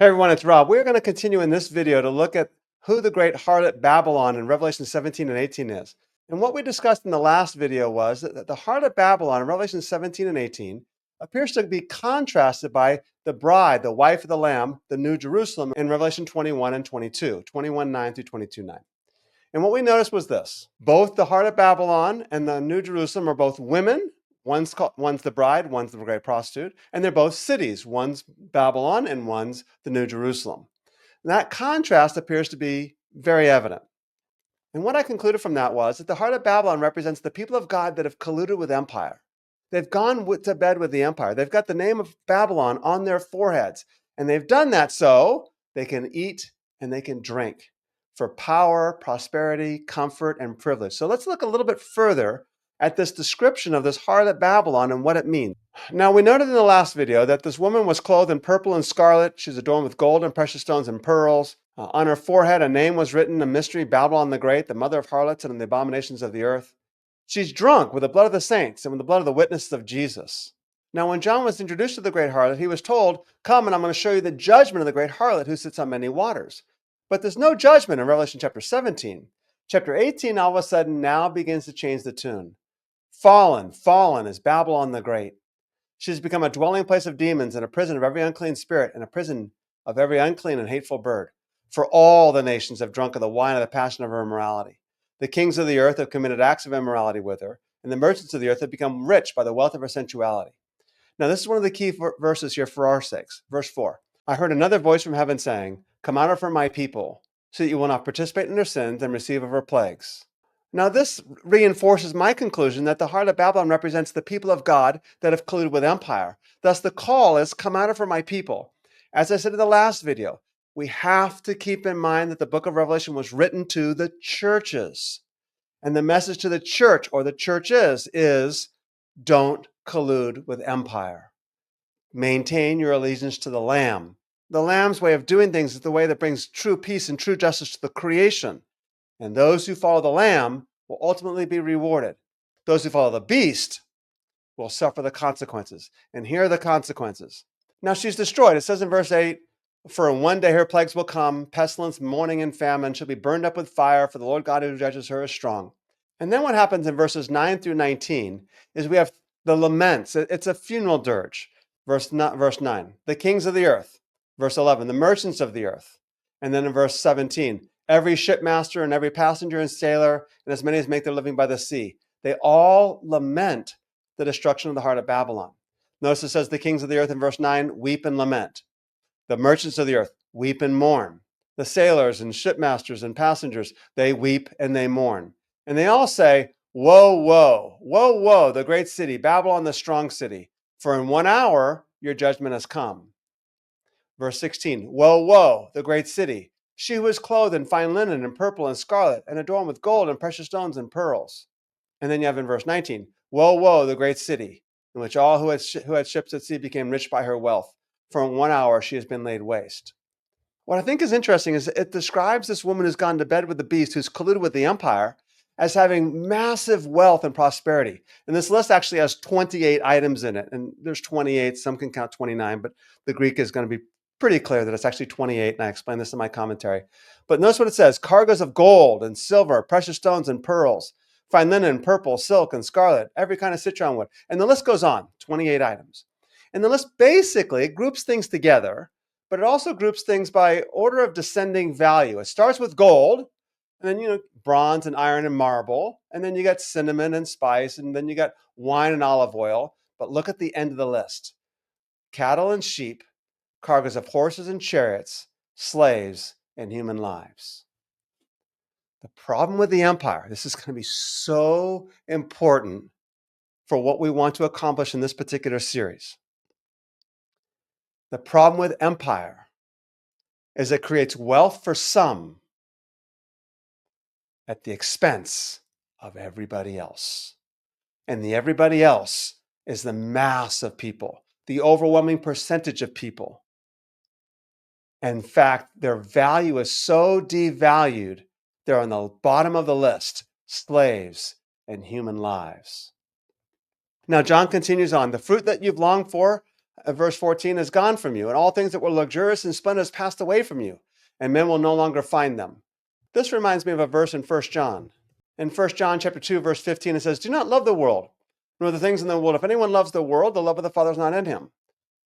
Hey everyone, it's Rob. We're going to continue in this video to look at who the great harlot Babylon in Revelation 17 and 18 is. And what we discussed in the last video was that the harlot Babylon in Revelation 17 and 18 appears to be contrasted by the bride, the wife of the Lamb, the New Jerusalem in Revelation 21 and 22, 21:9 through 22:9. And what we noticed was this. Both the harlot Babylon and the New Jerusalem are both women. One's the bride, one's the great prostitute, and they're both cities. One's Babylon and one's the New Jerusalem. And that contrast appears to be very evident. And what I concluded from that was that the harlot Babylon represents the people of God that have colluded with empire. They've gone to bed with the empire. They've got the name of Babylon on their foreheads. And they've done that so they can eat and they can drink for power, prosperity, comfort, and privilege. So let's look a little bit further at this description of this harlot Babylon and what it means. Now, we noted in the last video that this woman was clothed in purple and scarlet. She's adorned with gold and precious stones and pearls. On her forehead, a name was written, a mystery, Babylon the Great, the mother of harlots and the abominations of the earth. She's drunk with the blood of the saints and with the blood of the witnesses of Jesus. Now, when John was introduced to the great harlot, he was told, "Come and I'm going to show you the judgment of the great harlot who sits on many waters." But there's no judgment in Revelation chapter 17. Chapter 18, all of a sudden, now begins to change the tune. Fallen, fallen is Babylon the Great. She's become a dwelling place of demons and a prison of every unclean spirit and a prison of every unclean and hateful bird. For all the nations have drunk of the wine of the passion of her immorality. The kings of the earth have committed acts of immorality with her, and the merchants of the earth have become rich by the wealth of her sensuality. Now, this is one of the key verses here for our sakes. Verse 4. I heard another voice from heaven saying, "Come out of her, my people, so that you will not participate in her sins and receive of her plagues." Now, this reinforces my conclusion that the harlot Babylon represents the people of God that have colluded with empire. Thus, the call is, "Come out of her, my people." As I said in the last video, we have to keep in mind that the book of Revelation was written to the churches. And the message to the church, or the churches, is don't collude with empire. Maintain your allegiance to the Lamb. The Lamb's way of doing things is the way that brings true peace and true justice to the creation. And those who follow the Lamb will ultimately be rewarded. Those who follow the beast will suffer the consequences. And here are the consequences. Now she's destroyed. It says in verse 8, "For in one day her plagues will come, pestilence, mourning, and famine. She'll be burned up with fire, for the Lord God who judges her is strong." And then what happens in verses 9 through 19 is we have the laments. It's a funeral dirge. Verse 9, the kings of the earth. Verse 11, the merchants of the earth. And then in verse 17, every shipmaster and every passenger and sailor, and as many as make their living by the sea. They all lament the destruction of the heart of Babylon. Notice it says the kings of the earth in verse 9 weep and lament. The merchants of the earth weep and mourn. The sailors and shipmasters and passengers, they weep and they mourn. And they all say, "Woe, woe, woe, woe, the great city, Babylon, the strong city. For in 1 hour your judgment has come." Verse 16, "Woe, woe, the great city. She who is clothed in fine linen and purple and scarlet and adorned with gold and precious stones and pearls." And then you have in verse 19, "Woe, woe, the great city, in which all who had ships at sea became rich by her wealth. For in 1 hour she has been laid waste." What I think is interesting is it describes this woman who's gone to bed with the beast, who's colluded with the empire, as having massive wealth and prosperity. And this list actually has 28 items in it. And there's 28, some can count 29, but the Greek is going to be pretty clear that it's actually 28, and I explain this in my commentary. But notice what it says: cargoes of gold and silver, precious stones and pearls, fine linen, purple, silk, and scarlet, every kind of citron wood. And the list goes on, 28 items. And the list basically groups things together, but it also groups things by order of descending value. It starts with gold, and then, bronze and iron and marble, and then you got cinnamon and spice, and then you got wine and olive oil. But look at the end of the list: cattle and sheep, cargoes of horses and chariots, slaves, and human lives. The problem with the empire, this is going to be so important for what we want to accomplish in this particular series. The problem with empire is it creates wealth for some at the expense of everybody else. And the everybody else is the mass of people, the overwhelming percentage of people. In fact, their value is so devalued, they're on the bottom of the list: slaves and human lives. Now, John continues on. The fruit that you've longed for verse 14, is gone from you, and all things that were luxurious and splendid has passed away from you, and men will no longer find them. This reminds me of a verse in 1 John. In 1 John chapter 2, verse 15, it says, do not love the world, nor the things in the world. If anyone loves the world, the love of the Father is not in him.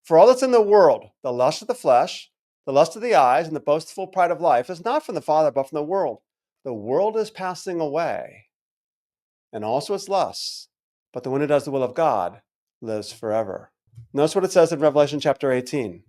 For all that's in the world, the lust of the flesh, the lust of the eyes, and the boastful pride of life, is not from the Father, but from the world. The world is passing away, and also its lusts, but the one who does the will of God lives forever. Notice what it says in Revelation chapter 18.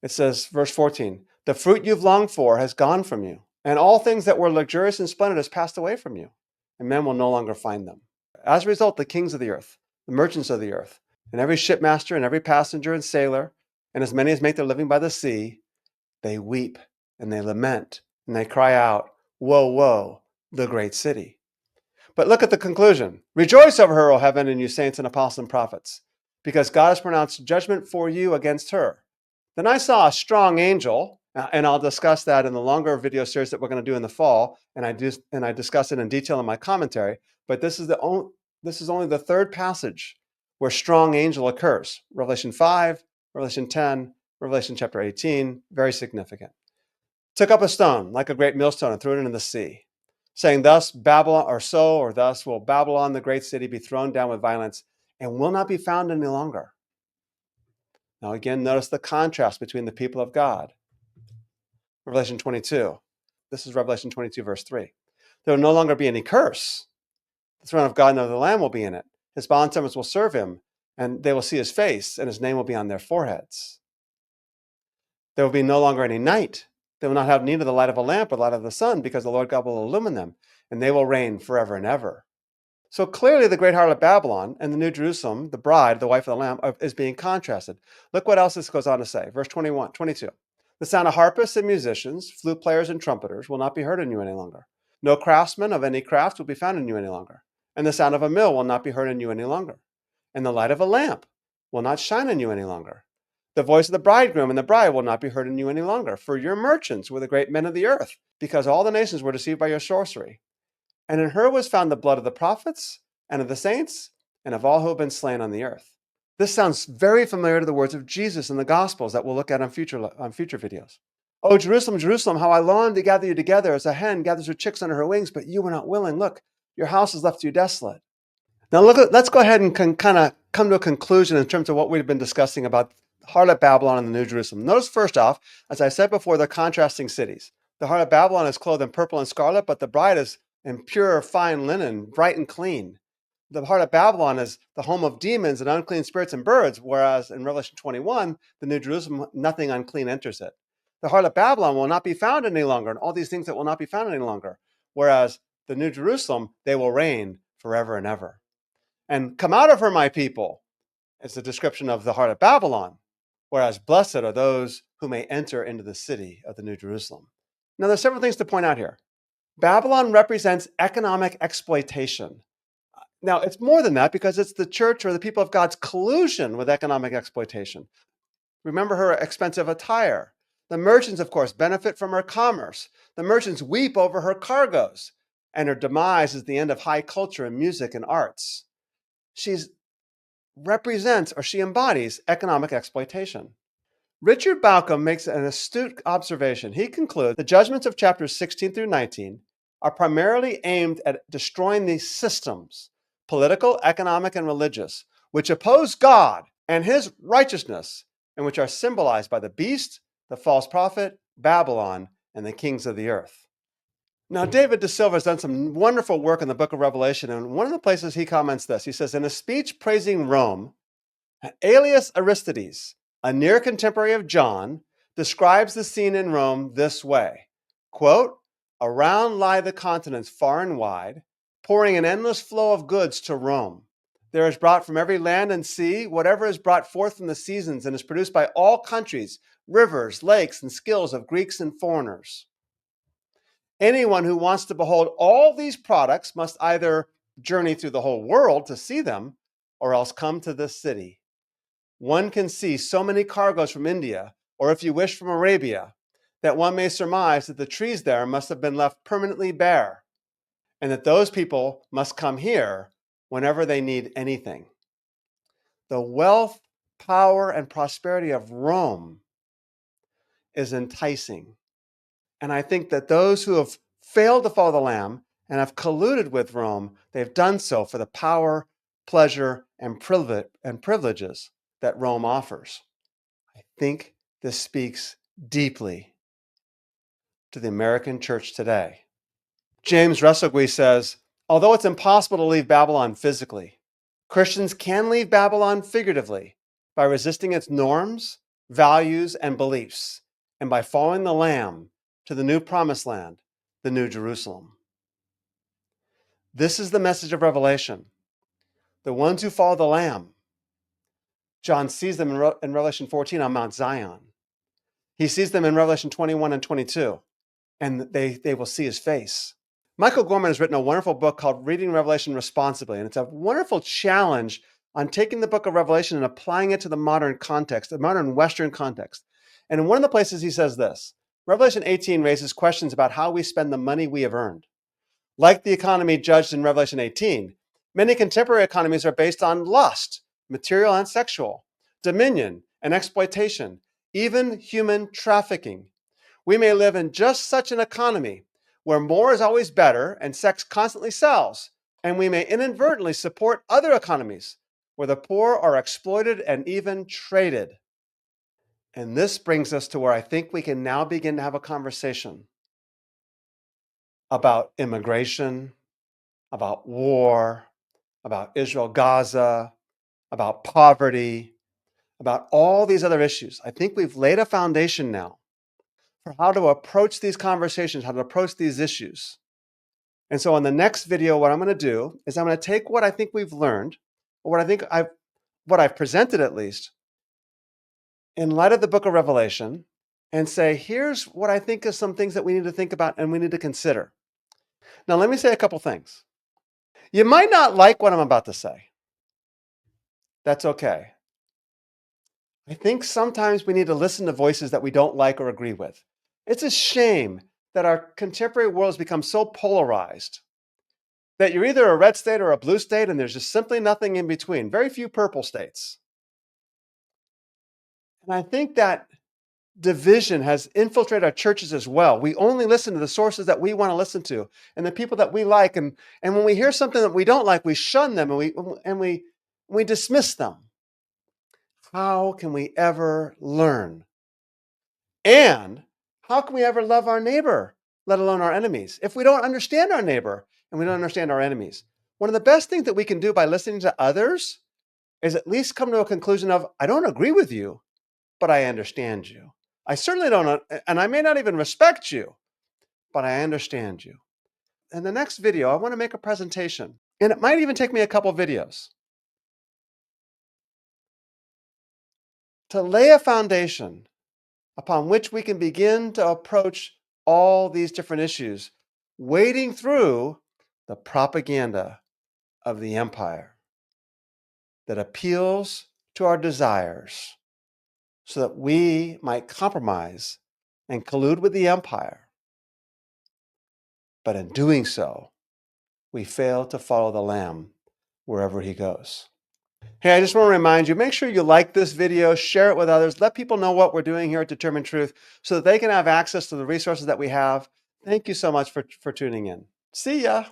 It says, verse 14, the fruit you've longed for has gone from you, and all things that were luxurious and splendid has passed away from you, and men will no longer find them. As a result, the kings of the earth, the merchants of the earth, and every shipmaster and every passenger and sailor, and as many as make their living by the sea, they weep and they lament and they cry out, woe, woe, the great city. But look at the conclusion. Rejoice over her, O heaven, and you saints and apostles and prophets, because God has pronounced judgment for you against her. Then I saw a strong angel, and I'll discuss that in the longer video series that we're going to do in the fall, and I discuss it in detail in my commentary. But this is only the third passage where strong angel occurs. Revelation 5, Revelation 10, Revelation chapter 18, very significant. Took up a stone like a great millstone and threw it into the sea, saying, thus will Babylon, the great city, be thrown down with violence and will not be found any longer. Now again, notice the contrast between the people of God. Revelation 22. This is Revelation 22, verse 3. There will no longer be any curse. The throne of God and of the Lamb will be in it. His bondservants will serve him, and they will see his face, and his name will be on their foreheads. There will be no longer any night. They will not have need of the light of a lamp or the light of the sun, because the Lord God will illumine them, and they will reign forever and ever. So clearly the great harlot Babylon and the New Jerusalem, the bride, the wife of the Lamb, is being contrasted. Look what else this goes on to say. Verse 22. The sound of harpists and musicians, flute players and trumpeters will not be heard in you any longer. No craftsman of any craft will be found in you any longer. And the sound of a mill will not be heard in you any longer. And the light of a lamp will not shine in you any longer. The voice of the bridegroom and the bride will not be heard in you any longer. For your merchants were the great men of the earth, because all the nations were deceived by your sorcery. And in her was found the blood of the prophets and of the saints and of all who have been slain on the earth. This sounds very familiar to the words of Jesus in the Gospels that we'll look at on future videos. Oh, Jerusalem, Jerusalem, how I long to gather you together as a hen gathers her chicks under her wings, but you were not willing. Look, your house is left you desolate. Now let's go ahead and kind of come to a conclusion in terms of what we've been discussing about harlot Babylon and the New Jerusalem. Notice first off, as I said before, they're contrasting cities. The harlot Babylon is clothed in purple and scarlet, but the bride is in pure, fine linen, bright and clean. The heart of Babylon is the home of demons and unclean spirits and birds, whereas in Revelation 21, the New Jerusalem, nothing unclean enters it. The heart of Babylon will not be found any longer, and all these things that will not be found any longer, whereas the New Jerusalem, they will reign forever and ever. And come out of her, my people, is the description of the heart of Babylon, whereas blessed are those who may enter into the city of the New Jerusalem. Now, there's several things to point out here. Babylon represents economic exploitation. Now, it's more than that because it's the church or the people of God's collusion with economic exploitation. Remember her expensive attire. The merchants, of course, benefit from her commerce. The merchants weep over her cargoes, and her demise is the end of high culture and music and arts. She embodies economic exploitation. Richard Bauckham makes an astute observation. He concludes the judgments of chapters 16 through 19 are primarily aimed at destroying these systems, political, economic, and religious, which oppose God and his righteousness, and which are symbolized by the beast, the false prophet, Babylon, and the kings of the earth. Now, David De Silva has done some wonderful work in the book of Revelation, and one of the places he comments this. He says, in a speech praising Rome, Aelius Aristides, a near contemporary of John, describes the scene in Rome this way, quote, around lie the continents far and wide, pouring an endless flow of goods to Rome. There is brought from every land and sea whatever is brought forth from the seasons and is produced by all countries, rivers, lakes, and skills of Greeks and foreigners. Anyone who wants to behold all these products must either journey through the whole world to see them or else come to this city. One can see so many cargoes from India, or if you wish from Arabia, that one may surmise that the trees there must have been left permanently bare, and that those people must come here whenever they need anything. The wealth power and prosperity of Rome is enticing. And I think that those who have failed to follow the Lamb and have colluded with Rome, they've done so for the power, pleasure, and privileges that Rome offers. I think this speaks deeply to the American church today. James Russell says, although it's impossible to leave Babylon physically, Christians can leave Babylon figuratively by resisting its norms, values, and beliefs, and by following the Lamb to the new promised land, the New Jerusalem. This is the message of Revelation. The ones who follow the Lamb, John sees them in Revelation 14 on Mount Zion. He sees them in Revelation 21 and 22, and they will see his face. Michael Gorman has written a wonderful book called Reading Revelation Responsibly, and it's a wonderful challenge on taking the book of Revelation and applying it to the modern context, the modern Western context. And in one of the places he says this, Revelation 18 raises questions about how we spend the money we have earned. Like the economy judged in Revelation 18, many contemporary economies are based on lust, material and sexual, dominion and exploitation, even human trafficking. We may live in just such an economy where more is always better and sex constantly sells, and we may inadvertently support other economies where the poor are exploited and even traded. And this brings us to where I think we can now begin to have a conversation about immigration, about war, about Israel-Gaza, about poverty, about all these other issues. I think we've laid a foundation now for how to approach these conversations, how to approach these issues. And so on the next video, what I'm going to do is I'm going to take what I think we've learned, or what I've presented at least, in light of the book of Revelation, and say, here's what I think is some things that we need to think about and we need to consider. Now, let me say a couple things. You might not like what I'm about to say. That's okay. I think sometimes we need to listen to voices that we don't like or agree with. It's a shame that our contemporary world has become so polarized that you're either a red state or a blue state, and there's just simply nothing in between. Very few purple states. And I think that division has infiltrated our churches as well. We only listen to the sources that we want to listen to and the people that we like. And when we hear something that we don't like, we shun them and we dismiss them. How can we ever learn? And how can we ever love our neighbor, let alone our enemies, if we don't understand our neighbor and we don't understand our enemies? One of the best things that we can do by listening to others is at least come to a conclusion of, I don't agree with you, but I understand you. I certainly don't, and I may not even respect you, but I understand you. In the next video, I want to make a presentation, and it might even take me a couple videos to lay a foundation upon which we can begin to approach all these different issues, wading through the propaganda of the empire that appeals to our desires so that we might compromise and collude with the empire. But in doing so, we fail to follow the Lamb wherever he goes. Hey, I just want to remind you, make sure you like this video, share it with others, let people know what we're doing here at Determined Truth so that they can have access to the resources that we have. Thank you so much for tuning in. See ya.